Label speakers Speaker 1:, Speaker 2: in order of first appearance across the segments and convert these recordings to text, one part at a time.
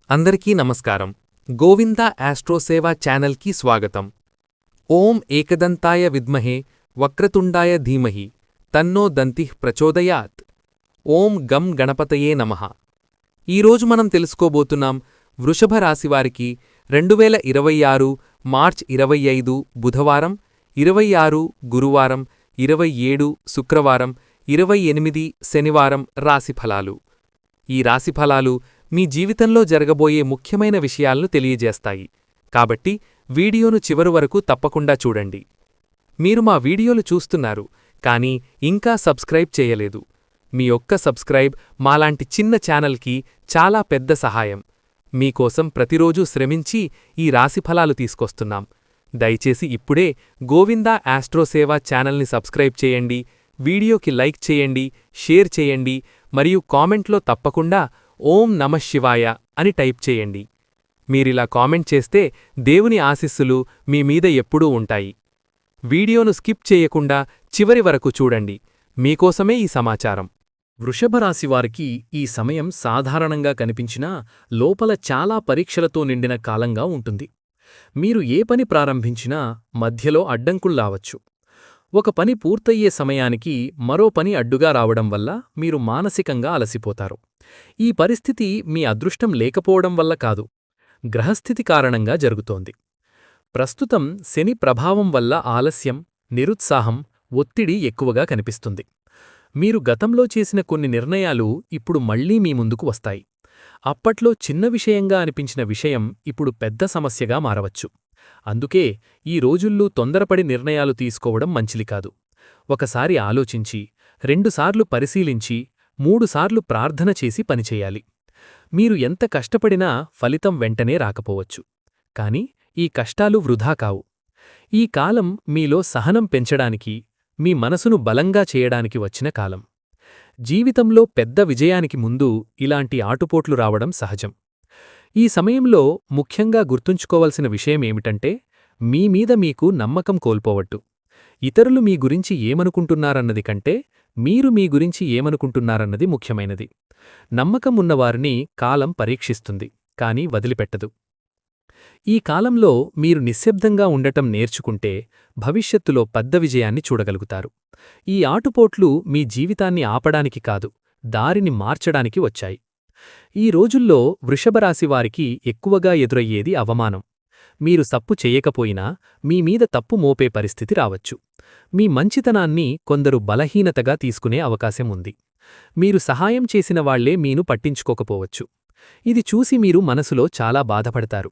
Speaker 1: అందరికీ నమస్కారం. గోవింద ఆస్ట్రోసేవ ఛానల్కి స్వాగతం. ఓం ఏకదంతాయ విద్మహే వక్రతుండాయ ధీమహి తన్నో దంతిః ప్రచోదయాత్. ఓం గం గణపతయే నమః. ఈరోజు మనం తెలుసుకోబోతున్నాం వృషభ రాశివారికి 2026 మార్చ్ 25 బుధవారం, 26 గురువారం, 27 శుక్రవారం, 28 శనివారం రాశిఫలాలు. ఈ రాశిఫలాలు మీ జీవితంలో జరగబోయే ముఖ్యమైన విషయాలను తెలియజేస్తాయి. కాబట్టి వీడియోను చివరి వరకు తప్పకుండా చూడండి. మీరు మా వీడియోలు చూస్తున్నారు, కానీ ఇంకా సబ్స్క్రైబ్ చేయలేదు. మీ ఒక్క సబ్స్క్రైబ్ మాలాంటి చిన్న ఛానల్కి చాలా పెద్ద సహాయం. మీకోసం ప్రతిరోజూ శ్రమించి ఈ రాశిఫలాలు తీసుకొస్తున్నాం. దయచేసి ఇప్పుడే గోవింద ఆస్ట్రోసేవ ఛానల్ని సబ్స్క్రైబ్ చేయండి, వీడియోకి లైక్ చేయండి, షేర్ చేయండి మరియు కామెంట్లో తప్పకుండా ఓం నమః శివాయ అని టైప్ చేయండి. మీరిలా కామెంట్ చేస్తే దేవుని ఆశీస్సులు మీ మీద ఎప్పుడూ ఉంటాయి. వీడియోను స్కిప్ చేయకుండా చివరి వరకు చూడండి. మీకోసమే ఈ సమాచారం.
Speaker 2: వృషభరాశివారికి ఈ సమయం సాధారణంగా కనిపించినా లోపల చాలా పరీక్షలతో నిండిన కాలంగా ఉంటుంది. మీరు ఏ పని ప్రారంభించినా మధ్యలో అడ్డంకుల్లావచ్చు. ఒక పని పూర్తయ్యే సమయానికి మరో పని అడ్డుగా రావడం వల్ల మీరు మానసికంగా అలసిపోతారు. ఈ పరిస్థితి మీ అదృష్టం లేకపోవడం వల్ల కాదు, గ్రహస్థితి కారణంగా జరుగుతోంది. ప్రస్తుతం శని ప్రభావం వల్ల ఆలస్యం, నిరుత్సాహం, ఒత్తిడి ఎక్కువగా కనిపిస్తుంది. మీరు గతంలో చేసిన కొన్ని నిర్ణయాలు ఇప్పుడు మళ్లీ మీ ముందుకు వస్తాయి. అప్పట్లో చిన్న విషయంగా అనిపించిన విషయం ఇప్పుడు పెద్ద సమస్యగా మారవచ్చు. అందుకే ఈ రోజుల్లో తొందరపడి నిర్ణయాలు తీసుకోవడం మంచిది కాదు. ఒకసారి ఆలోచించి, 2 సార్లు పరిశీలించి, 3 సార్లు ప్రార్థన చేసి పనిచేయాలి. మీరు ఎంత కష్టపడినా ఫలితం వెంటనే రాకపోవచ్చు. కాని ఈ కష్టాలు వృధా కావు. ఈ కాలం మీలో సహనం పెంచడానికి, మీ మనసును బలంగా చేయడానికి వచ్చిన కాలం. జీవితంలో పెద్ద విజయానికి ముందు ఇలాంటి ఆటుపోట్లు రావడం సహజం. ఈ సమయంలో ముఖ్యంగా గుర్తుంచుకోవలసిన విషయమేమిటంటే, మీ మీద మీకు నమ్మకం కోల్పోవట్టు. ఇతరులు మీ గురించి ఏమనుకుంటున్నారన్నది కంటే మీరు మీ గురించి ఏమనుకుంటున్నారన్నది ముఖ్యమైనది. నమ్మకం ఉన్నవారిని కాలం పరీక్షిస్తుంది, కాని వదిలిపెట్టదు. ఈ కాలంలో మీరు నిశ్శబ్దంగా ఉండటం నేర్చుకుంటే భవిష్యత్తులో పెద్ద విజయాన్ని చూడగలుగుతారు. ఈ ఆటుపోట్లు మీ జీవితాన్ని ఆపడానికి కాదు, దారిని మార్చడానికి వచ్చాయి. ఈ రోజుల్లో వృషభరాశివారికి ఎక్కువగా ఎదురయ్యేది అవమానం. మీరు తప్పు చెయ్యకపోయినా మీమీద తప్పు మోపే పరిస్థితి రావచ్చు. మీ మంచితనాన్ని కొందరు బలహీనతగా తీసుకునే అవకాశం ఉంది. మీరు సహాయం చేసిన వాళ్లే మీను పట్టించుకోకపోవచ్చు. ఇది చూసి మీరు మనసులో చాలా బాధపడతారు.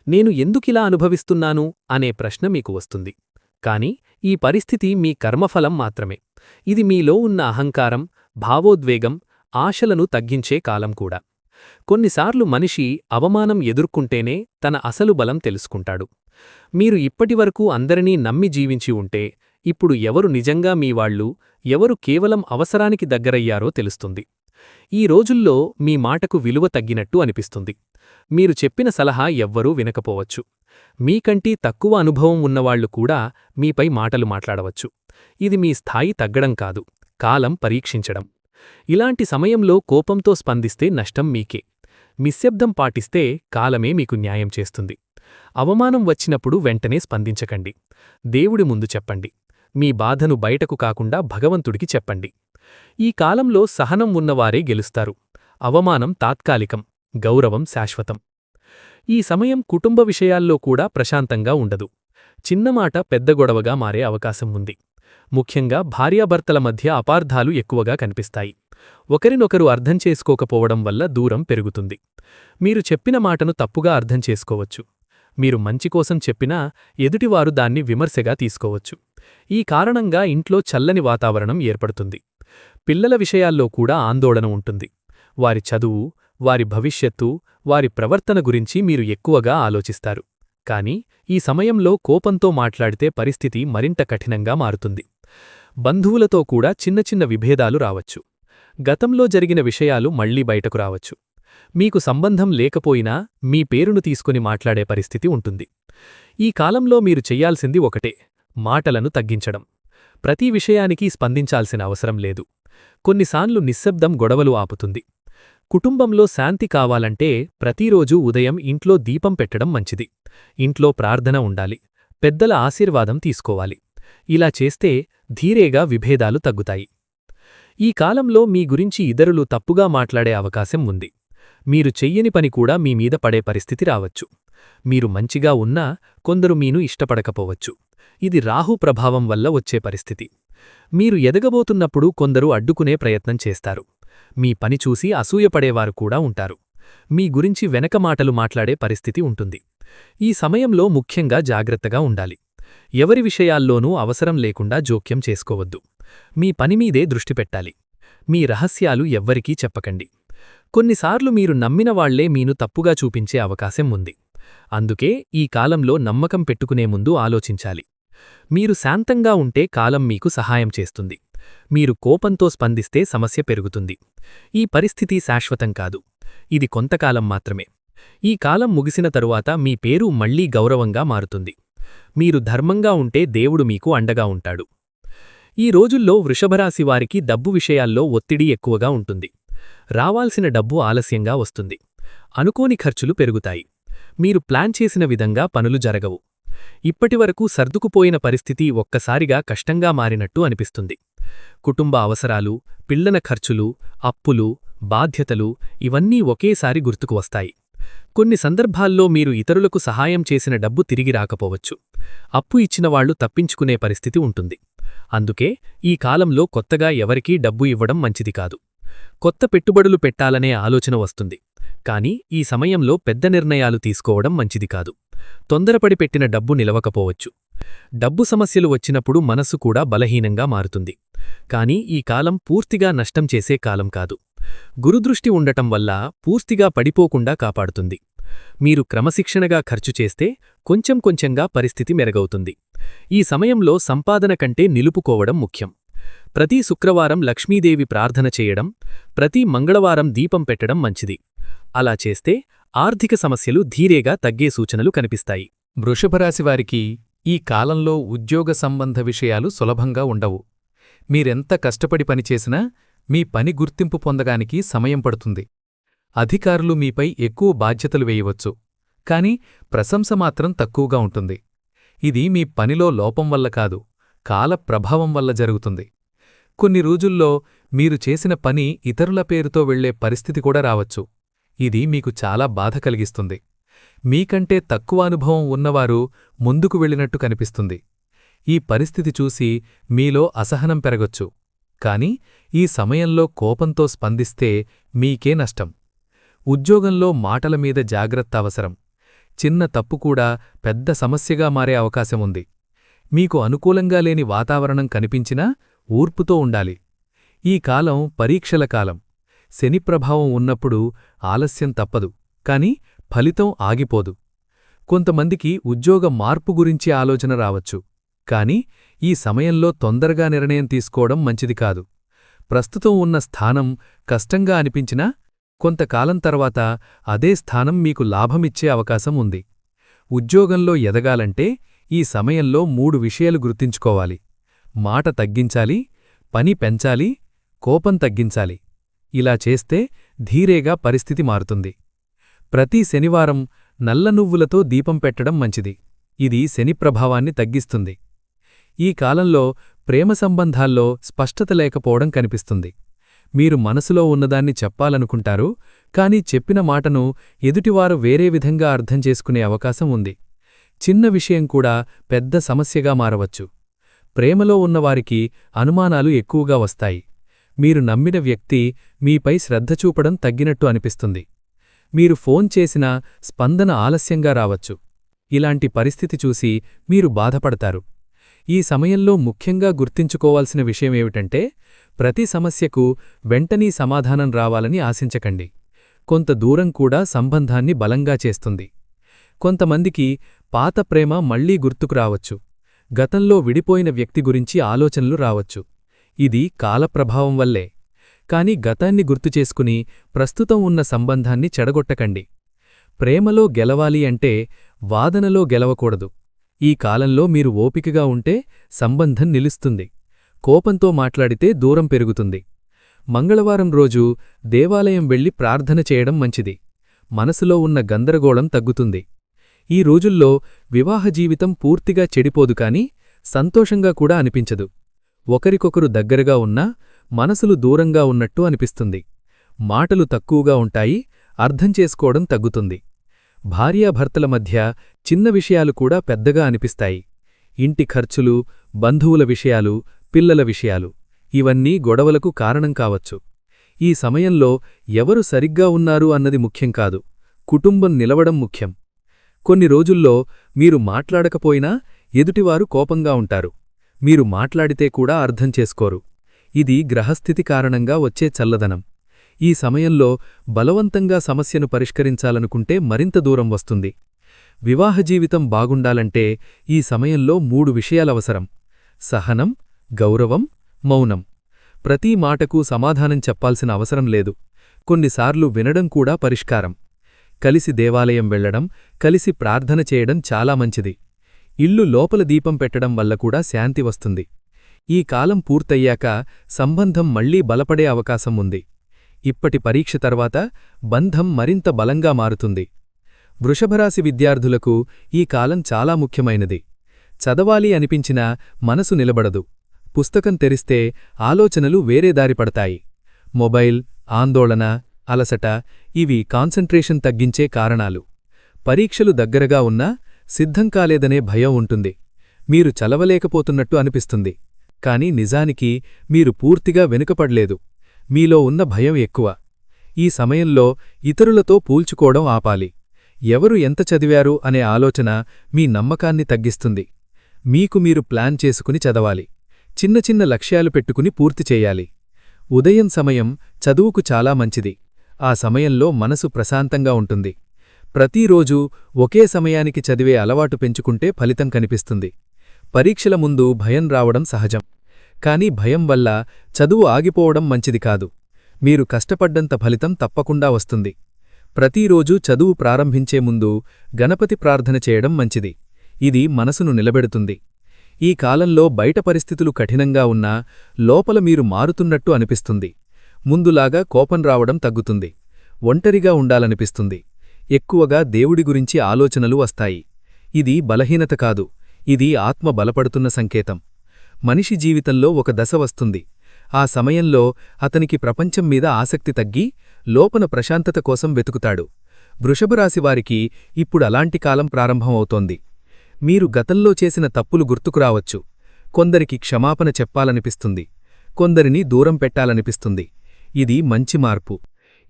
Speaker 2: నేను ఎందుకిలా అనుభవిస్తున్నాను అనే ప్రశ్న మీకు వస్తుంది. కాని ఈ పరిస్థితి మీ కర్మఫలం మాత్రమే. ఇది మీలో ఉన్న అహంకారం, భావోద్వేగం, ఆశలను తగ్గించే కాలం కూడా. కొన్నిసార్లు మనిషి అవమానం ఎదుర్కొంటేనే తన అసలు బలం తెలుసుకుంటాడు. మీరు ఇప్పటివరకు అందరినీ నమ్మి జీవించి ఉంటే ఇప్పుడు ఎవరు నిజంగా మీవాళ్లు, ఎవరు కేవలం అవసరానికి దగ్గరయ్యారో తెలుస్తుంది. ఈ రోజుల్లో మీ మాటకు విలువ తగ్గినట్టు అనిపిస్తుంది. మీరు చెప్పిన సలహా ఎవ్వరూ వినకపోవచ్చు. మీకంటే తక్కువ అనుభవం ఉన్నవాళ్లు కూడా మీపై మాటలు మాట్లాడవచ్చు. ఇది మీ స్థాయి తగ్గడం కాదు, కాలం పరీక్షించడం. ఇలాంటి సమయంలో కోపంతో స్పందిస్తే నష్టం మీకే. నిశ్శబ్దం పాటిస్తే కాలమే మీకు న్యాయం చేస్తుంది. అవమానం వచ్చినప్పుడు వెంటనే స్పందించకండి. దేవుడి ముందు చెప్పండి. మీ బాధను బయటకు కాకుండా భగవంతుడికి చెప్పండి. ఈ కాలంలో సహనం ఉన్నవారే గెలుస్తారు. అవమానం తాత్కాలికం, గౌరవం శాశ్వతం. ఈ సమయం కుటుంబ విషయాల్లో కూడా ప్రశాంతంగా ఉండదు. చిన్నమాట పెద్ద గొడవగా మారే అవకాశం ఉంది. ముఖ్యంగా భార్యాభర్తల మధ్య అపార్థాలు ఎక్కువగా కనిపిస్తాయి. ఒకరినొకరు అర్థం చేసుకోకపోవడం వల్ల దూరం పెరుగుతుంది. మీరు చెప్పిన మాటను తప్పుగా అర్థం చేసుకోవచ్చు. మీరు మంచికోసం చెప్పినా ఎదుటివారు దాన్ని విమర్శగా తీసుకోవచ్చు. ఈ కారణంగా ఇంట్లో చల్లని వాతావరణం ఏర్పడుతుంది. పిల్లల విషయాల్లో కూడా ఆందోళన ఉంటుంది. వారి చదువు, వారి భవిష్యత్తు, వారి ప్రవర్తన గురించి మీరు ఎక్కువగా ఆలోచిస్తారు. కాని ఈ సమయంలో కోపంతో మాట్లాడితే పరిస్థితి మరింత కఠినంగా మారుతుంది. బంధువులతో కూడా చిన్న చిన్న విభేదాలు రావచ్చు. గతంలో జరిగిన విషయాలు మళ్లీ బయటకు రావచ్చు. మీకు సంబంధం లేకపోయినా మీ పేరును తీసుకుని మాట్లాడే పరిస్థితి ఉంటుంది. ఈ కాలంలో మీరు చెయ్యాల్సింది ఒకటే, మాటలను తగ్గించడం. ప్రతి విషయానికి స్పందించాల్సిన అవసరం లేదు. కొన్నిసార్లు నిశ్శబ్దం గొడవలు ఆపుతుంది. కుటుంబంలో శాంతి కావాలంటే ప్రతిరోజూ ఉదయం ఇంట్లో దీపం పెట్టడం మంచిది. ఇంట్లో ప్రార్థన ఉండాలి. పెద్దల ఆశీర్వాదం తీసుకోవాలి. ఇలా చేస్తే ధీరేగా విభేదాలు తగ్గుతాయి. ఈ కాలంలో మీ గురించి ఇతరులు తప్పుగా మాట్లాడే అవకాశం ఉంది. మీరు చెయ్యని పని కూడా మీ మీద పడే పరిస్థితి రావచ్చు. మీరు మంచిగా ఉన్నా కొందరు మీను ఇష్టపడకపోవచ్చు. ఇది రాహు ప్రభావం వల్ల వచ్చే పరిస్థితి. మీరు ఎదగబోతున్నప్పుడు కొందరు అడ్డుకునే ప్రయత్నం చేస్తారు. మీ పని చూసి అసూయపడేవారు కూడా ఉంటారు. మీ గురించి వెనక మాటలు మాట్లాడే పరిస్థితి ఉంటుంది. ఈ సమయంలో ముఖ్యంగా జాగ్రత్తగా ఉండాలి. ఎవరి విషయాల్లోనూ అవసరం లేకుండా జోక్యం చేసుకోవద్దు. మీ పనిమీదే దృష్టి పెట్టాలి. మీ రహస్యాలు ఎవ్వరికీ చెప్పకండి. కొన్నిసార్లు మీరు నమ్మిన వాళ్లే మీను తప్పుగా చూపించే అవకాశం ఉంది. అందుకే ఈ కాలంలో నమ్మకం పెట్టుకునే ముందు ఆలోచించాలి. మీరు శాంతంగా ఉంటే కాలం మీకు సహాయం చేస్తుంది. మీరు కోపంతో స్పందిస్తే సమస్య పెరుగుతుంది. ఈ పరిస్థితి శాశ్వతం కాదు. ఇది కొంతకాలం మాత్రమే. ఈ కాలం ముగిసిన తరువాత మీ పేరు మళ్లీ గౌరవంగా మారుతుంది. మీరు ధర్మంగా ఉంటే దేవుడు మీకు అండగా ఉంటాడు. ఈ రోజుల్లో వృషభరాశి వారికి డబ్బు విషయాల్లో ఒత్తిడి ఎక్కువగా ఉంటుంది. రావాల్సిన డబ్బు ఆలస్యంగా వస్తుంది. అనుకోని ఖర్చులు పెరుగుతాయి. మీరు ప్లాన్ చేసిన విధంగా పనులు జరగవు. ఇప్పటివరకు సర్దుకుపోయిన పరిస్థితి ఒక్కసారిగా కష్టంగా మారినట్టు అనిపిస్తుంది. కుటుంబ అవసరాలు, పిల్లల ఖర్చులు, అప్పులు, బాధ్యతలు ఇవన్నీ ఒకేసారి గుర్తుకు వస్తాయి. కొన్ని సందర్భాల్లో మీరు ఇతరులకు సహాయం చేసిన డబ్బు తిరిగి రాకపోవచ్చు. అప్పు ఇచ్చినవాళ్లు తప్పించుకునే పరిస్థితి ఉంటుంది. అందుకే ఈ కాలంలో కొత్తగా ఎవరికీ డబ్బు ఇవ్వడం మంచిది కాదు. కొత్త పెట్టుబడులు పెట్టాలనే ఆలోచన వస్తుంది. కానీ ఈ సమయంలో పెద్ద నిర్ణయాలు తీసుకోవడం మంచిది కాదు. తొందరపడి పెట్టిన డబ్బు నిలవకపోవచ్చు. డబ్బు సమస్యలు వచ్చినప్పుడు మనస్సు కూడా బలహీనంగా మారుతుంది. కానీ ఈ కాలం పూర్తిగా నష్టం చేసే కాలం కాదు. గురుదృష్టి ఉండటం వల్ల పూర్తిగా పడిపోకుండా కాపాడుతుంది. మీరు క్రమశిక్షణగా ఖర్చు చేస్తే కొంచెం కొంచెంగా పరిస్థితి మెరుగవుతుంది. ఈ సమయంలో సంపాదన కంటే నిలుపుకోవడం ముఖ్యం. ప్రతి శుక్రవారం లక్ష్మీదేవి ప్రార్థన చేయడం, ప్రతి మంగళవారం దీపం పెట్టడం మంచిది. అలా చేస్తే ఆర్థిక సమస్యలు ధీరేగా తగ్గే సూచనలు కనిపిస్తాయి.
Speaker 1: వృషభరాశివారికి ఈ కాలంలో ఉద్యోగ సంబంధ విషయాలు సులభంగా ఉండవు. మీరెంత కష్టపడి పనిచేసినా మీ పని గుర్తింపు పొందగానికి సమయం పడుతుంది. అధికారులు మీపై ఎక్కువ బాధ్యతలు వేయవచ్చు. కాని ప్రశంస మాత్రం తక్కువగా ఉంటుంది. ఇది మీ పనిలో లోపం వల్ల కాదు, కాల ప్రభావం వల్ల జరుగుతుంది. కొన్ని రోజుల్లో మీరు చేసిన పని ఇతరుల పేరుతో వెళ్లే పరిస్థితి కూడా రావచ్చు. ఇది మీకు చాలా బాధ కలిగిస్తుంది. మీకంటే తక్కువ అనుభవం ఉన్నవారు ముందుకు వెళ్ళినట్టు కనిపిస్తుంది. ఈ పరిస్థితి చూసి మీలో అసహనం పెరగొచ్చు. కాని ఈ సమయంలో కోపంతో స్పందిస్తే మీకే నష్టం. ఉద్యోగంలో మాటల మీద జాగ్రత్త అవసరం. చిన్న తప్పు కూడా పెద్ద సమస్యగా మారే అవకాశముంది. మీకు అనుకూలంగా లేని వాతావరణం కనిపించినా ఊర్పుతో ఉండాలి. ఈ కాలం పరీక్షల కాలం. శని ప్రభావం ఉన్నప్పుడు ఆలస్యం తప్పదు, కాని ఫలితం ఆగిపోదు. కొంతమందికి ఉద్యోగ మార్పు గురించి ఆలోచన రావచ్చు. కాని ఈ సమయంలో తొందరగా నిర్ణయం తీసుకోవడం మంచిది కాదు. ప్రస్తుతం ఉన్న స్థానం కష్టంగా అనిపించినా కొంతకాలం తర్వాత అదే స్థానం మీకు లాభమిచ్చే అవకాశం ఉంది. ఉద్యోగంలో ఎదగాలంటే ఈ సమయంలో 3 విషయాలు గుర్తుంచుకోవాలి. మాట తగ్గించాలి, పని పెంచాలి, కోపం తగ్గించాలి. ఇలా చేస్తే ధీరేగా పరిస్థితి మారుతుంది. ప్రతి శనివారం నల్ల నువ్వులతో దీపం పెట్టడం మంచిది. ఇది శని ప్రభావాన్ని తగ్గిస్తుంది. ఈ కాలంలో ప్రేమ సంబంధాల్లో స్పష్టత లేకపోవడం కనిపిస్తుంది. మీరు మనసులో ఉన్నదాన్ని చెప్పాలనుకుంటారు, కాని చెప్పిన మాటను ఎదుటివారు వేరే విధంగా అర్థం చేసుకునే అవకాశం ఉంది. చిన్న విషయం కూడా పెద్ద సమస్యగా మారవచ్చు. ప్రేమలో ఉన్నవారికి అనుమానాలు ఎక్కువగా వస్తాయి. మీరు నమ్మిన వ్యక్తి మీపై శ్రద్ధ చూపడం తగ్గినట్టు అనిపిస్తుంది. మీరు ఫోన్ చేసినా స్పందన ఆలస్యంగా రావచ్చు. ఇలాంటి పరిస్థితి చూసి మీరు బాధపడతారు. ఈ సమయంలో ముఖ్యంగా గుర్తుంచుకోవాల్సిన విషయమేమిటంటే, ప్రతి సమస్యకు వెంటనే సమాధానం రావాలని ఆశించకండి. కొంత దూరం కూడా సంబంధాన్ని బలంగా చేస్తుంది. కొంతమందికి పాత ప్రేమ మళ్లీ గుర్తుకు రావచ్చు. గతంలో విడిపోయిన వ్యక్తి గురించి ఆలోచనలు రావచ్చు. ఇది కాలప్రభావం వల్లే. కాని గతాన్ని గుర్తుచేసుకుని ప్రస్తుతం ఉన్న సంబంధాన్ని చెడగొట్టకండి. ప్రేమలో గెలవాలి అంటే వాదనలో గెలవకూడదు. ఈ కాలంలో మీరు ఓపికగా ఉంటే సంబంధం నిలుస్తుంది. కోపంతో మాట్లాడితే దూరం పెరుగుతుంది.
Speaker 3: మంగళవారం రోజు దేవాలయం వెళ్లి ప్రార్థన చేయడం మంచిది. మనసులో ఉన్న గందరగోళం తగ్గుతుంది. ఈ రోజుల్లో వివాహ జీవితం పూర్తిగా చెడిపోదు కాని సంతోషంగా కూడా అనిపించదు. ఒకరికొకరు దగ్గరగా ఉన్నా మనసులు దూరంగా ఉన్నట్టు అనిపిస్తుంది. మాటలు తక్కువగా ఉంటాయి, అర్థం చేసుకోవడం తగ్గుతుంది. భార్యాభర్తల మధ్య చిన్న విషయాలు కూడా పెద్దగా అనిపిస్తాయి. ఇంటి ఖర్చులు, బంధువుల విషయాలు, పిల్లల విషయాలు ఇవన్నీ గొడవలకు కారణం కావచ్చు. ఈ సమయంలో ఎవరు సరిగ్గా ఉన్నారు అన్నది ముఖ్యం కాదు, కుటుంబం నిలవడం ముఖ్యం. కొన్ని రోజుల్లో మీరు మాట్లాడకపోయినా ఎదుటివారు కోపంగా ఉంటారు. మీరు మాట్లాడితే కూడా అర్థం చేసుకోరు. ఇది గ్రహస్థితి కారణంగా వచ్చే చల్లదనం. ఈ సమయంలో బలవంతంగా సమస్యను పరిష్కరించాలనుకుంటే మరింత దూరం వస్తుంది. వివాహ జీవితం బాగుండాలంటే ఈ సమయంలో 3 విషయాలవసరం: సహనం, గౌరవం, మౌనం. ప్రతి మాటకు సమాధానం చెప్పాల్సిన అవసరం లేదు. కొన్నిసార్లు వినడం కూడా పరిష్కారం. కలిసి దేవాలయం వెళ్లడం, కలిసి ప్రార్థన చేయడం చాలా మంచిది. ఇల్లు లోపల దీపం పెట్టడం వల్ల కూడా శాంతి వస్తుంది. ఈ కాలం పూర్తయ్యాక సంబంధం మళ్లీ బలపడే అవకాశం ఉంది. ఇప్పటి పరీక్ష తర్వాత బంధం మరింత బలంగా మారుతుంది. వృషభరాశి విద్యార్థులకు ఈ కాలం చాలా ముఖ్యమైనది. చదవాలి అనిపించినా మనసు నిలబడదు. పుస్తకం తెరిస్తే ఆలోచనలు వేరే దారిపడతాయి. మొబైల్, ఆందోళన, అలసట ఇవి కాన్సంట్రేషన్ తగ్గించే కారణాలు. పరీక్షలు దగ్గరగా ఉన్నా సిద్ధం కాలేదనే భయం ఉంటుంది. మీరు చలవలేకపోతున్నట్టు అనిపిస్తుంది. కాని నిజానికి మీరు పూర్తిగా వెనుకపడ్లేదు. మీలో ఉన్న భయం ఎక్కువ. ఈ సమయంలో ఇతరులతో పోల్చుకోవడం ఆపాలి. ఎవరు ఎంత చదివారు అనే ఆలోచన మీ నమ్మకాన్ని తగ్గిస్తుంది. మీకు మీరు ప్లాన్ చేసుకుని చదవాలి. చిన్న చిన్న లక్ష్యాలు పెట్టుకుని పూర్తి చేయాలి. ఉదయం సమయం చదువుకు చాలా మంచిది. ఆ సమయంలో మనసు ప్రశాంతంగా ఉంటుంది. ప్రతిరోజూ ఒకే సమయానికి చదివే అలవాటు పెంచుకుంటే ఫలితం కనిపిస్తుంది. పరీక్షల ముందు భయం రావడం సహజం. కాని భయం వల్ల చదువు ఆగిపోవడం మంచిది కాదు. మీరు కష్టపడ్డంత ఫలితం తప్పకుండా వస్తుంది. ప్రతిరోజూ చదువు ప్రారంభించే ముందు గణపతి ప్రార్థన చేయడం మంచిది. ఇది మనసును నిలబెడుతుంది. ఈ కాలంలో బయట పరిస్థితులు కఠినంగా ఉన్నా లోపల మీరు మారుతున్నట్టు అనిపిస్తుంది. ముందులాగా కోపం రావడం తగ్గుతుంది. ఒంటరిగా ఉండాలనిపిస్తుంది. ఎక్కువగా దేవుడి గురించి ఆలోచనలు వస్తాయి. ఇది బలహీనత కాదు, ఇది ఆత్మ బలపడుతున్న సంకేతం. మనిషి జీవితంలో ఒక దశ వస్తుంది. ఆ సమయంలో అతనికి ప్రపంచం మీద ఆసక్తి తగ్గి లోపల ప్రశాంతత కోసం వెతుకుతాడు. వృషభరాశివారికి ఇప్పుడు అలాంటి కాలం ప్రారంభమవుతోంది. మీరు గతంలో చేసిన తప్పులు గుర్తుకురావచ్చు. కొందరికి క్షమాపణ చెప్పాలనిపిస్తుంది. కొందరిని దూరం పెట్టాలనిపిస్తుంది. ఇది మంచి మార్పు.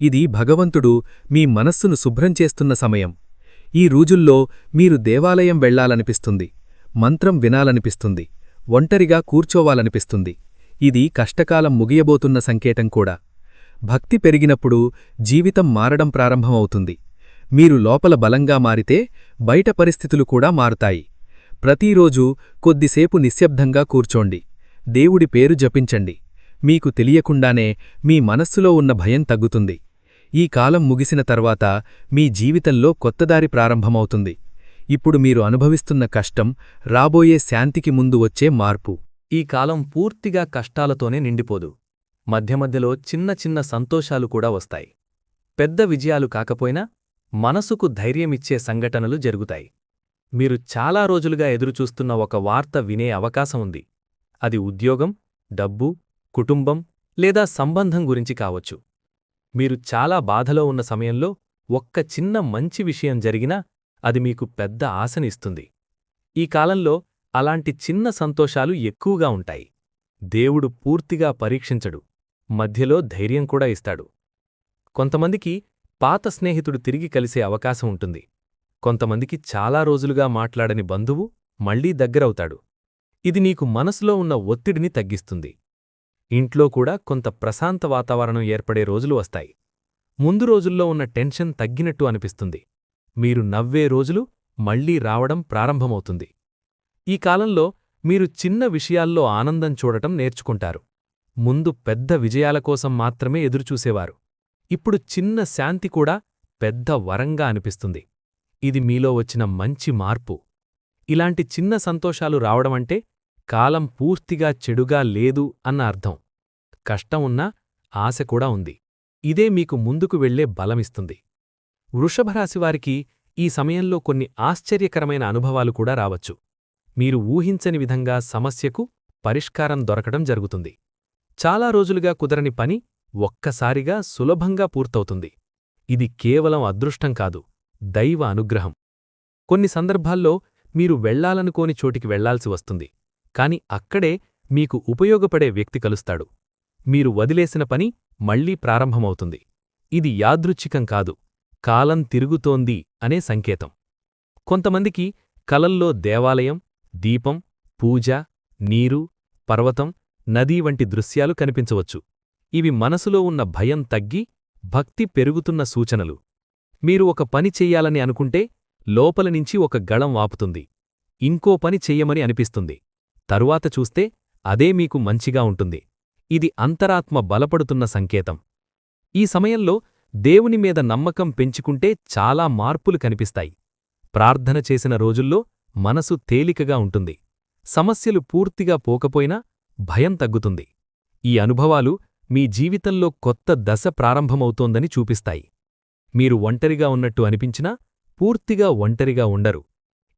Speaker 3: ఇది భగవంతుడు మీ మనస్సును శుభ్రం చేస్తున్న సమయం. ఈ రోజుల్లో మీరు దేవాలయం వెళ్లాలనిపిస్తుంది. మంత్రం వినాలనిపిస్తుంది. ఒంటరిగా కూర్చోవాలనిపిస్తుంది. ఇది కష్టకాలం ముగియబోతున్న సంకేతం కూడా. భక్తి పెరిగినప్పుడు జీవితం మారడం ప్రారంభమవుతుంది. మీరు లోపల బలంగా మారితే బయట పరిస్థితులు కూడా మారుతాయి. ప్రతిరోజూ కొద్దిసేపు నిశ్శబ్దంగా కూర్చోండి. దేవుడి పేరు జపించండి. మీకు తెలియకుండానే మీ మనస్సులో ఉన్న భయం తగ్గుతుంది. ఈ కాలం ముగిసిన తర్వాత మీ జీవితంలో కొత్తదారి ప్రారంభమవుతుంది. ఇప్పుడు మీరు అనుభవిస్తున్న కష్టం రాబోయే శాంతికి ముందు వచ్చే మార్పు.
Speaker 2: ఈ కాలం పూర్తిగా కష్టాలతోనే నిండిపోదు. మధ్య మధ్యలో చిన్న చిన్న సంతోషాలు కూడా వస్తాయి. పెద్ద విజయాలు కాకపోయినా మనసుకు ధైర్యమిచ్చే సంఘటనలు జరుగుతాయి. మీరు చాలా రోజులుగా ఎదురుచూస్తున్న ఒక వార్త వినే అవకాశం ఉంది. అది ఉద్యోగం, డబ్బు, కుటుంబం లేదా సంబంధం గురించి కావచ్చు. మీరు చాలా బాధలో ఉన్న సమయంలో ఒక్క చిన్న మంచి విషయం జరిగినా అది మీకు పెద్ద ఆశనిస్తుంది. ఈ కాలంలో అలాంటి చిన్న సంతోషాలు ఎక్కువగా ఉంటాయి. దేవుడు పూర్తిగా పరీక్షించడు, మధ్యలో ధైర్యం కూడా ఇస్తాడు. కొంతమందికి పాత స్నేహితుడు తిరిగి కలిసే అవకాశం ఉంటుంది. కొంతమందికి చాలా రోజులుగా మాట్లాడని బంధువు మళ్లీ దగ్గరవుతాడు. ఇది నీకు మనసులో ఉన్న ఒత్తిడిని తగ్గిస్తుంది. ఇంట్లో కూడా కొంత ప్రశాంత వాతావరణం ఏర్పడే రోజులు వస్తాయి. ముందు రోజుల్లో ఉన్న టెన్షన్ తగ్గినట్టు అనిపిస్తుంది. మీరు నవ్వే రోజులు మళ్లీ రావడం ప్రారంభమవుతుంది. ఈ కాలంలో మీరు చిన్న విషయాల్లో ఆనందం చూడటం నేర్చుకుంటారు. ముందు పెద్ద విజయాల కోసం మాత్రమే ఎదురుచూసేవారు. ఇప్పుడు చిన్న శాంతి కూడా పెద్ద వరంగా అనిపిస్తుంది. ఇది మీలో వచ్చిన మంచి మార్పు. ఇలాంటి చిన్న సంతోషాలు రావడమంటే కాలం పూర్తిగా చెడుగా లేదు అన్న అర్థం. కష్టం ఉన్నా ఆశ కూడా ఉంది. ఇదే మీకు ముందుకు వెళ్లే బలమిస్తుంది. వృషభరాశివారికి ఈ సమయంలో కొన్ని ఆశ్చర్యకరమైన అనుభవాలు కూడా రావచ్చు. మీరు ఊహించని విధంగా సమస్యకు పరిష్కారం దొరకడం జరుగుతుంది. చాలా రోజులుగా కుదరని పని ఒక్కసారిగా సులభంగా పూర్తవుతుంది. ఇది కేవలం అదృష్టం కాదు, దైవ అనుగ్రహం. కొన్ని సందర్భాల్లో మీరు వెళ్లాలనుకోని చోటికి వెళ్లాల్సి వస్తుంది, కాని అక్కడే మీకు ఉపయోగపడే వ్యక్తి కలుస్తాడు. మీరు వదిలేసిన పని మళ్లీ ప్రారంభమవుతుంది. ఇది యాదృచ్ఛికం కాదు, కాలం తిరుగుతోంది అనే సంకేతం. కొంతమందికి కలల్లో దేవాలయం, దీపం, పూజ, నీరు, పర్వతం, నదీ వంటి దృశ్యాలు కనిపించవచ్చు. ఇవి మనసులో ఉన్న భయం తగ్గి భక్తి పెరుగుతున్న సూచనలు. మీరు ఒక పని చెయ్యాలని అనుకుంటే లోపలనుంచి ఒక గళం ఆపుతుంది. ఇంకో పని చెయ్యమని అనిపిస్తుంది. తరువాత చూస్తే అదే మీకు మంచిగా ఉంటుంది. ఇది అంతరాత్మ బలపడుతున్న సంకేతం. ఈ సమయంలో దేవుని మీద నమ్మకం పెంచుకుంటే చాలా మార్పులు కనిపిస్తాయి. ప్రార్థన చేసిన రోజుల్లో మనసు తేలికగా ఉంటుంది. సమస్యలు పూర్తిగా పోకపోయినా భయం తగ్గుతుంది. ఈ అనుభవాలు మీ జీవితంలో కొత్త దశ ప్రారంభమవుతోందని చూపిస్తాయి. మీరు ఒంటరిగా ఉన్నట్టు అనిపించినా పూర్తిగా ఒంటరిగా ఉండరు.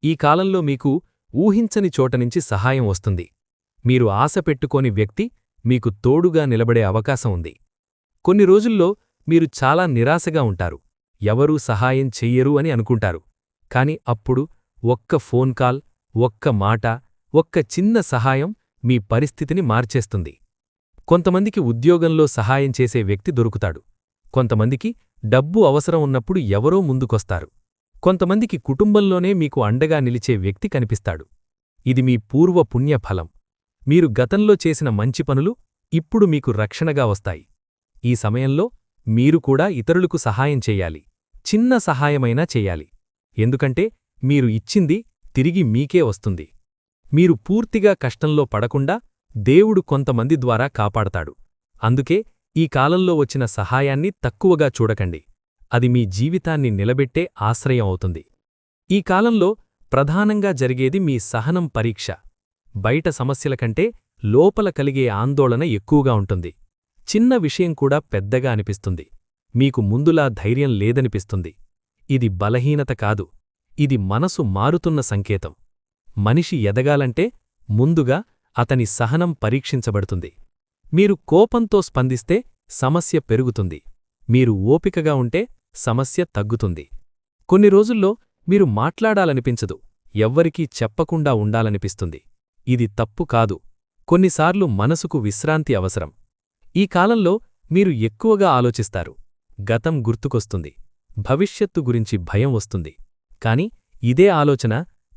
Speaker 2: ఈ కాలంలో మీకు ఊహించని చోటనుంచి సహాయం వస్తుంది. మీరు ఆశ పెట్టుకోని వ్యక్తి మీకు తోడుగా నిలబడే అవకాశం ఉంది. కొన్ని రోజుల్లో మీరు చాలా నిరాశగా ఉంటారు. ఎవరూ సహాయం చెయ్యరు అని అనుకుంటారు. కాని అప్పుడు ఒక్క ఫోన్ కాల్, ఒక్క మాట, ఒక్క చిన్న సహాయం మీ పరిస్థితిని మార్చేస్తుంది. కొంతమందికి ఉద్యోగంలో సహాయం చేసే వ్యక్తి దొరుకుతాడు. కొంతమందికి డబ్బు అవసరం ఉన్నప్పుడు ఎవరో ముందుకొస్తారు. కొంతమందికి కుటుంబంలోనే మీకు అండగా నిలిచే వ్యక్తి కనిపిస్తాడు. ఇది మీ పూర్వ పుణ్యఫలం. మీరు గతంలో చేసిన మంచి పనులు ఇప్పుడు మీకు రక్షణగా వస్తాయి. ఈ సమయంలో మీరు కూడా ఇతరులకు సహాయం చెయ్యాలి. చిన్న సహాయమైనా చెయ్యాలి. ఎందుకంటే మీరు ఇచ్చింది తిరిగి మీకే వస్తుంది. మీరు పూర్తిగా కష్టంలో పడకుండా దేవుడు కొంతమంది ద్వారా కాపాడతాడు. అందుకే ఈ కాలంలో వచ్చిన సహాయాన్ని తక్కువగా చూడకండి. అది మీ జీవితాన్ని నిలబెట్టే ఆశ్రయం అవుతుంది. ఈ కాలంలో ప్రధానంగా జరిగేది మీ సహనం పరీక్ష. బయట సమస్యల కంటే లోపల కలిగే ఆందోళన ఎక్కువగా ఉంటుంది. చిన్న విషయం కూడా పెద్దగా అనిపిస్తుంది. మీకు ముందులా ధైర్యం లేదనిపిస్తుంది. ఇది బలహీనత కాదు, ఇది మనసు మారుతున్న సంకేతం. మనిషి ఎదగాలంటే ముందుగా అతని సహనం పరీక్షించబడుతుంది. మీరు కోపంతో స్పందిస్తే సమస్య పెరుగుతుంది. మీరు ఓపికగా ఉంటే సమస్య తగ్గుతుంది. కొన్ని రోజుల్లో మీరు మాట్లాడాలనిపించదు, ఎవ్వరికీ చెప్పకుండా ఉండాలనిపిస్తుంది. ఇది తప్పు కాదు. కొన్నిసార్లు మనసుకు విశ్రాంతి అవసరం. ఈ కాలంలో మీరు ఎక్కువగా ఆలోచిస్తారు. గతం గుర్తుకొస్తుంది. భవిష్యత్తు గురించి భయం వస్తుంది. కాని ఇదే ఆలోచన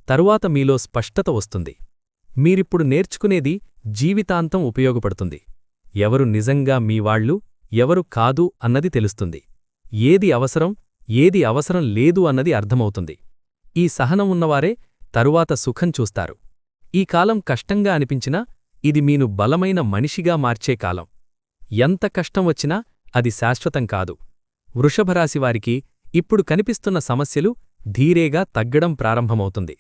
Speaker 2: తరువాత మీలో స్పష్టత వస్తుంది. మీరిప్పుడు నేర్చుకునేది జీవితాంతం ఉపయోగపడుతుంది. ఎవరు నిజంగా మీవాళ్లు, ఎవరు కాదు అన్నది తెలుస్తుంది. ఏది అవసరం, ఏది అవసరం లేదు అన్నది అర్థమవుతుంది. ఈ సహనం ఉన్నవారే తరువాత సుఖం చూస్తారు. ఈ కాలం కష్టంగా అనిపించినా ఇది మీను బలమైన మనిషిగా మార్చే కాలం. ఎంత కష్టం వచ్చినా అది శాశ్వతం కాదు. వృషభరాశివారికి ఇప్పుడు కనిపిస్తున్న సమస్యలు ధీరేగా తగ్గడం ప్రారంభమవుతుంది.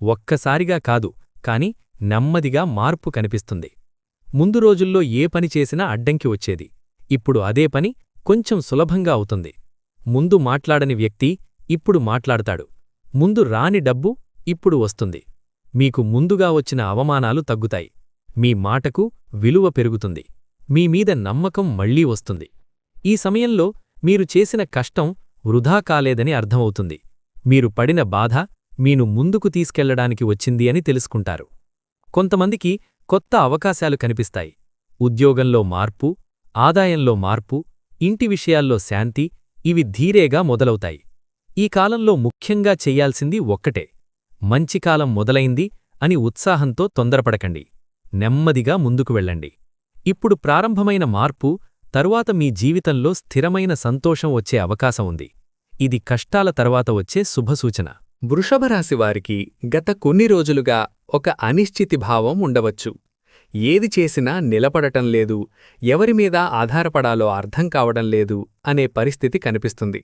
Speaker 2: ఒక్కసారిగా కాదు, కాని నెమ్మదిగా మార్పు కనిపిస్తుంది. ముందు రోజుల్లో ఏ పని చేసినా అడ్డంకి వచ్చేది. ఇప్పుడు అదే పని కొంచెం సులభంగా అవుతుంది. ముందు మాట్లాడని వ్యక్తి ఇప్పుడు మాట్లాడతాడు. ముందు రాని డబ్బు ఇప్పుడు వస్తుంది. మీకు ముందుగా వచ్చిన అవమానాలు తగ్గుతాయి. మీ మాటకు విలువ పెరుగుతుంది. మీమీద నమ్మకం మళ్లీ వస్తుంది. ఈ సమయంలో మీరు చేసిన కష్టం వృధా కాలేదని అర్థమవుతుంది. మీరు పడిన బాధ మీను ముందుకు తీసుకెళ్లడానికి వచ్చింది అని తెలుసుకుంటారు. కొంతమందికి కొత్త అవకాశాలు కనిపిస్తాయి. ఉద్యోగంలో మార్పు, ఆదాయంలో మార్పు, ఇంటి విషయాల్లో శాంతి, ఇవి ధీరేగా మొదలవుతాయి. ఈ కాలంలో ముఖ్యంగా చెయ్యాల్సింది ఒక్కటే, మంచికాలం మొదలైంది అని ఉత్సాహంతో తొందరపడకండి. నెమ్మదిగా ముందుకు వెళ్ళండి. ఇప్పుడు ప్రారంభమైన మార్పు తరువాత మీ జీవితంలో స్థిరమైన సంతోషం వచ్చే అవకాశం ఉంది. ఇది కష్టాల తర్వాత వచ్చే శుభసూచన.
Speaker 1: వృషభరాశివారికి గత కొన్ని రోజులుగా ఒక అనిశ్చితిభావం ఉండవచ్చు. ఏది చేసినా నిలబడటం లేదు, ఎవరిమీద ఆధారపడాలో అర్థం కావడం లేదు అనే పరిస్థితి కనిపిస్తుంది.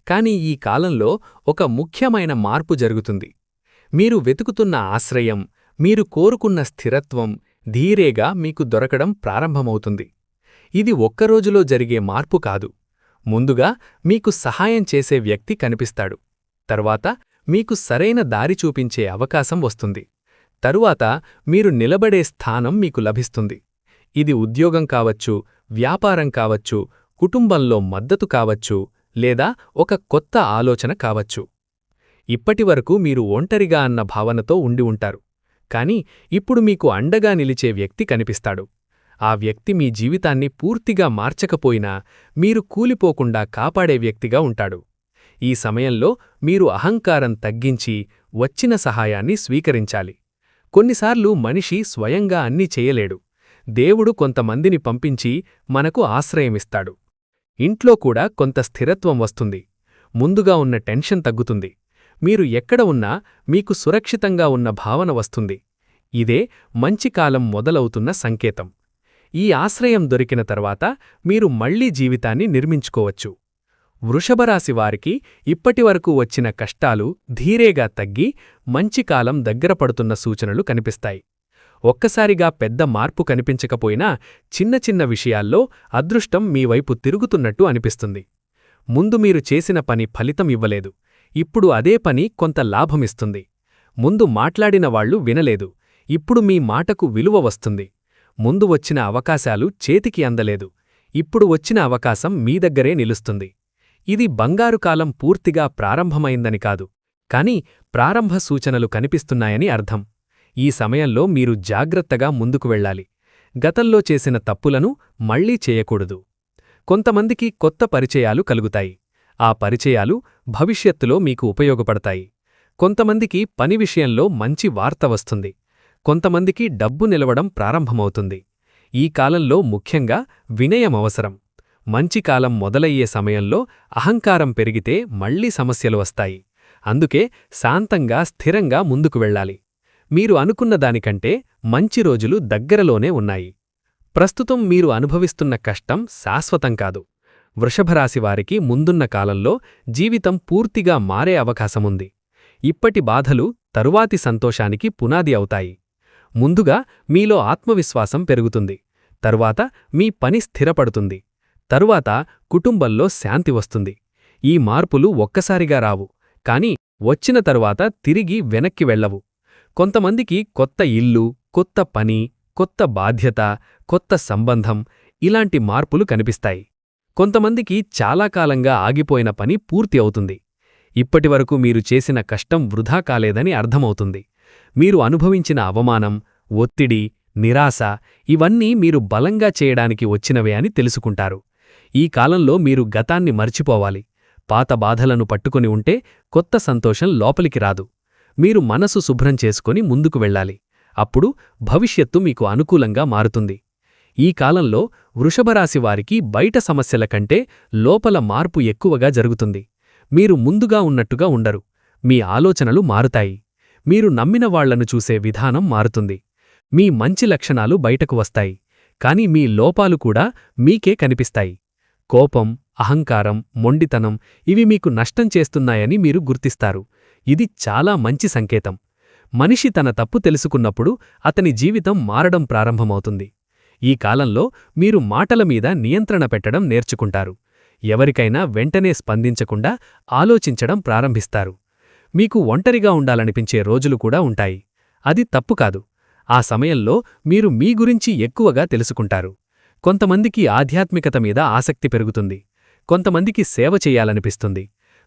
Speaker 1: కాని ఈ కాలంలో ఒక ముఖ్యమైన మార్పు జరుగుతుంది. మీరు వెతుకుతున్న ఆశ్రయం, మీరు కోరుకున్న స్థిరత్వం ధీరేగా మీకు దొరకడం ప్రారంభమవుతుంది. ఇది ఒక్కరోజులో జరిగే మార్పు కాదు. ముందుగా మీకు సహాయం చేసే వ్యక్తి కనిపిస్తాడు. తరువాత మీకు సరైన దారి చూపించే అవకాశం వస్తుంది. తరువాత మీరు నిలబడే స్థానం మీకు లభిస్తుంది. ఇది ఉద్యోగం కావచ్చు, వ్యాపారం కావచ్చు, కుటుంబంలో మద్దతు కావచ్చు, లేదా ఒక కొత్త ఆలోచన కావచ్చు. ఇప్పటివరకు మీరు ఒంటరిగా అన్న భావనతో ఉండి ఉంటారు. కాని ఇప్పుడు మీకు అండగా నిలిచే వ్యక్తి కనిపిస్తాడు. ఆ వ్యక్తి మీ జీవితాన్ని పూర్తిగా మార్చకపోయినా మీరు కూలిపోకుండా కాపాడే వ్యక్తిగా ఉంటాడు. ఈ సమయంలో మీరు అహంకారం తగ్గించి వచ్చిన సహాయాన్ని స్వీకరించాలి. కొన్నిసార్లు మనిషి స్వయంగా అన్నీ చేయలేడు. దేవుడు కొంతమందిని పంపించి మనకు ఆశ్రయమిస్తాడు. ఇంట్లో కూడా కొంత స్థిరత్వం వస్తుంది. ముందుగా ఉన్న టెన్షన్ తగ్గుతుంది. మీరు ఎక్కడ ఉన్నా మీకు సురక్షితంగా ఉన్న భావన వస్తుంది. ఇదే మంచి కాలం మొదలవుతున్న సంకేతం. ఈ ఆశ్రయం దొరికిన తర్వాత మీరు మళ్లీ జీవితాన్ని నిర్మించుకోవచ్చు. వృషభరాశి వారికి ఇప్పటివరకు వచ్చిన కష్టాలు ధీరేగా తగ్గి మంచి కాలం దగ్గరపడుతున్న సూచనలు కనిపిస్తాయి. ఒక్కసారిగా పెద్ద మార్పు కనిపించకపోయినా చిన్న చిన్న విషయాల్లో అదృష్టం మీ వైపు తిరుగుతున్నట్టు అనిపిస్తుంది. ముందు మీరు చేసిన పని ఫలితం ఇవ్వలేదు. ఇప్పుడు అదే పని కొంత లాభమిస్తుంది. ముందు మాట్లాడిన వాళ్లు వినలేదు. ఇప్పుడు మీ మాటకు విలువ వస్తుంది. ముందు వచ్చిన అవకాశాలు చేతికి అందలేదు. ఇప్పుడు వచ్చిన అవకాశం మీ దగ్గరే నిలుస్తుంది. ఇది బంగారు కాలం పూర్తిగా ప్రారంభమైందని కాదు, కాని ప్రారంభ సూచనలు కనిపిస్తున్నాయని అర్థం. ఈ సమయంలో మీరు జాగ్రత్తగా ముందుకు వెళ్ళాలి. గతంలో చేసిన తప్పులను మళ్లీ చేయకూడదు. కొంతమందికి కొత్త పరిచయాలు కలుగుతాయి. ఆ పరిచయాలు భవిష్యత్తులో మీకు ఉపయోగపడతాయి. కొంతమందికి పని విషయంలో మంచి వార్త వస్తుంది. కొంతమందికి డబ్బు నిలవడం ప్రారంభమవుతుంది. ఈ కాలంలో ముఖ్యంగా వినయం అవసరం. మంచి కాలం మొదలయ్యే సమయంలో అహంకారం పెరిగితే మళ్లీ సమస్యలు వస్తాయి. అందుకే శాంతంగా స్థిరంగా ముందుకు వెళ్ళాలి. మీరు అనుకున్న దానికంటే మంచి రోజులు దగ్గరలోనే ఉన్నాయి. ప్రస్తుతం మీరు అనుభవిస్తున్న కష్టం శాశ్వతం కాదు. వృషభరాశివారికి ముందున్న కాలంలో జీవితం పూర్తిగా మారే అవకాశముంది. ఇప్పటి బాధలు తరువాతి సంతోషానికి పునాది అవుతాయి. ముందుగా మీలో ఆత్మవిశ్వాసం పెరుగుతుంది. తరువాత మీ పని స్థిరపడుతుంది. తరువాత కుటుంబంలో శాంతి వస్తుంది. ఈ మార్పులు ఒక్కసారిగా రావు, కాని వచ్చిన తరువాత తిరిగి వెనక్కి వెళ్లవు. కొంతమందికి కొత్త ఇల్లు, కొత్త పని, కొత్త బాధ్యత, కొత్త సంబంధం ఇలాంటి మార్పులు కనిపిస్తాయి. కొంతమందికి చాలా కాలంగా ఆగిపోయిన పని పూర్తి అవుతుంది. ఇప్పటివరకు మీరు చేసిన కష్టం వృధా కాలేదని అర్థమవుతుంది. మీరు అనుభవించిన అవమానం, ఒత్తిడి, నిరాశ ఇవన్నీ మీరు బలంగా చేయడానికి వచ్చినవే అని తెలుసుకుంటారు. ఈ కాలంలో మీరు గతాన్ని మర్చిపోవాలి. పాత బాధలను పట్టుకుని ఉంటే కొత్త సంతోషం లోపలికి రాదు. మీరు మనసు శుభ్రం చేసుకుని ముందుకు వెళ్ళాలి. అప్పుడు భవిష్యత్తు మీకు అనుకూలంగా మారుతుంది. ఈ కాలంలో వృషభరాశివారికి బయట సమస్యల కంటే లోపల మార్పు ఎక్కువగా జరుగుతుంది. మీరు ముందుగా ఉన్నట్టుగా ఉండరు. మీ ఆలోచనలు మారుతాయి. మీరు నమ్మిన వాళ్లను చూసే విధానం మారుతుంది. మీ మంచి లక్షణాలు బయటకు వస్తాయి. కాని మీ లోపాలు కూడా మీకే కనిపిస్తాయి. కోపం, అహంకారం, మొండితనం ఇవి మీకు నష్టం చేస్తున్నాయని మీరు గుర్తిస్తారు. ఇది చాలా మంచి సంకేతం. మనిషి తన తప్పు తెలుసుకున్నప్పుడు అతని జీవితం మారడం ప్రారంభమవుతుంది. ఈ కాలంలో మీరు మాటల మీద నియంత్రణ పెట్టడం నేర్చుకుంటారు. ఎవరికైనా వెంటనే స్పందించకుండా ఆలోచించడం ప్రారంభిస్తారు. మీకు ఒంటరిగా ఉండాలనిపించే రోజులు కూడా ఉంటాయి. అది తప్పు కాదు. ఆ సమయంలో మీరు మీ గురించి ఎక్కువగా తెలుసుకుంటారు. కొంతమందికి ఆధ్యాత్మికత మీద ఆసక్తి పెరుగుతుంది. కొంతమందికి సేవ చెయ్యాలనిపిస్తుంది.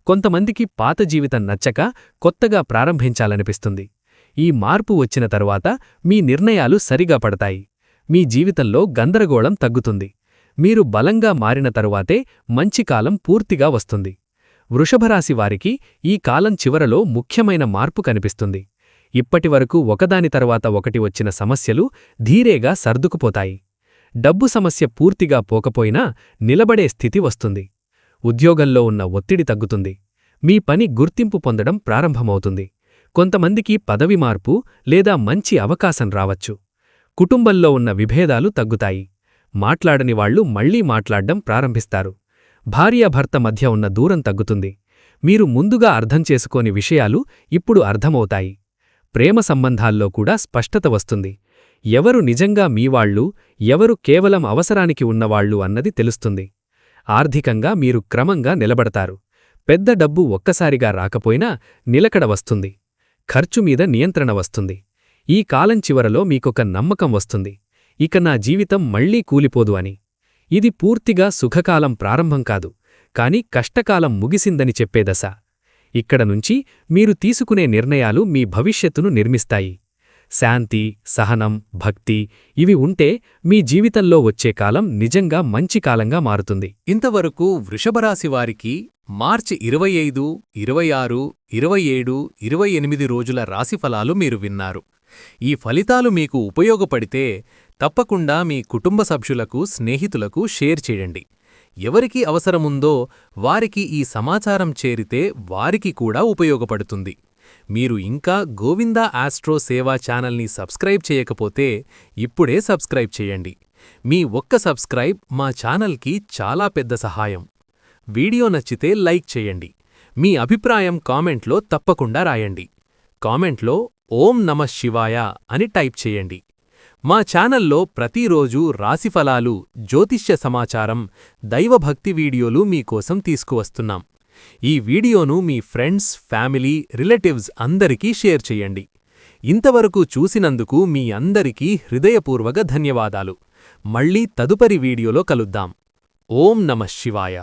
Speaker 1: కొంతమందికి పాత జీవితం నచ్చక కొత్తగా ప్రారంభించాలనిపిస్తుంది. ఈ మార్పు వచ్చిన తరువాత మీ నిర్ణయాలు సరిగా పడతాయి. మీ జీవితంలో గందరగోళం తగ్గుతుంది. మీరు బలంగా మారిన తరువాతే మంచి కాలం పూర్తిగా వస్తుంది. వృషభరాశి వారికి ఈ కాలం చివరలో ముఖ్యమైన మార్పు కనిపిస్తుంది. ఇప్పటివరకు ఒకదాని తర్వాత ఒకటి వచ్చిన సమస్యలు ధీరేగా సర్దుకుపోతాయి. డబ్బు సమస్య పూర్తిగా పోకపోయినా నిలబడే స్థితి వస్తుంది. ఉద్యోగంలో ఉన్న ఒత్తిడి తగ్గుతుంది. మీ పని గుర్తింపు పొందడం ప్రారంభమవుతుంది. కొంతమందికి పదవి మార్పు లేదా మంచి అవకాశం రావచ్చు. కుటుంబంలో ఉన్న విభేదాలు తగ్గుతాయి. మాట్లాడని వాళ్లు మళ్లీ మాట్లాడ్డం ప్రారంభిస్తారు. భార్యాభర్త మధ్య ఉన్న దూరం తగ్గుతుంది. మీరు ముందుగా అర్థం చేసుకోని విషయాలు ఇప్పుడు అర్థమవుతాయి. ప్రేమ సంబంధాల్లో కూడా స్పష్టత వస్తుంది.
Speaker 3: ఎవరు నిజంగా మీవాళ్ళు, ఎవరు కేవలం అవసరానికి ఉన్నవాళ్ళు అన్నది తెలుస్తుంది. ఆర్థికంగా మీరు క్రమంగా నిలబడతారు. పెద్ద డబ్బు ఒక్కసారిగా రాకపోయినా నిలకడ వస్తుంది. ఖర్చుమీద నియంత్రణ వస్తుంది. ఈ కాలం చివరలో మీకొక నమ్మకం వస్తుంది, ఇక నా జీవితం మళ్లీ కూలిపోదు అని. ఇది పూర్తిగా సుఖకాలం ప్రారంభం కాదు, కాని కష్టకాలం ముగిసిందని చెప్పే దశ. ఇక్కడ నుంచి మీరు తీసుకునే నిర్ణయాలు మీ భవిష్యత్తును నిర్మిస్తాయి. శాంతి, సహనం, భక్తి ఇవి ఉంటే మీ జీవితంలో వచ్చే కాలం నిజంగా మంచి కాలంగా మారుతుంది.
Speaker 1: ఇంతవరకు వృషభరాశి వారికి మార్చి 25, 26, 27, 28 రోజుల రాశిఫలాలు మీరు విన్నారు. ఈ ఫలితాలు మీకు ఉపయోగపడితే తప్పకుండా మీ కుటుంబ సభ్యులకు, స్నేహితులకు షేర్ చేయండి. ఎవరికి అవసరముందో వారికి ఈ సమాచారం చేరితే వారికి కూడా ఉపయోగపడుతుంది. మీరు ఇంకా గోవిందా ఆస్ట్రో సేవా ఛానల్ని సబ్స్క్రైబ్ చేయకపోతే ఇప్పుడే సబ్స్క్రైబ్ చేయండి. మీ ఒక్క సబ్స్క్రైబ్ మా ఛానల్కి చాలా పెద్ద సహాయం. వీడియో నచ్చితే లైక్ చేయండి. మీ అభిప్రాయం కామెంట్లో తప్పకుండా రాయండి. కామెంట్లో ఓం నమః శివాయ అని టైప్ చేయండి. మా ఛానల్లో ప్రతిరోజు రాశిఫలాలు, జ్యోతిష్య సమాచారం, దైవభక్తి వీడియోలు మీకోసం తీసుకువస్తున్నాం. ఈ వీడియోను మీ ఫ్రెండ్స్, ఫ్యామిలీ, రిలేటివ్స్ అందరికీ షేర్ చేయండి. ఇంతవరకు చూసినందుకు మీ అందరికీ హృదయపూర్వక ధన్యవాదాలు. మళ్ళీ తదుపరి వీడియోలో కలుద్దాం. ఓం నమః శివాయ.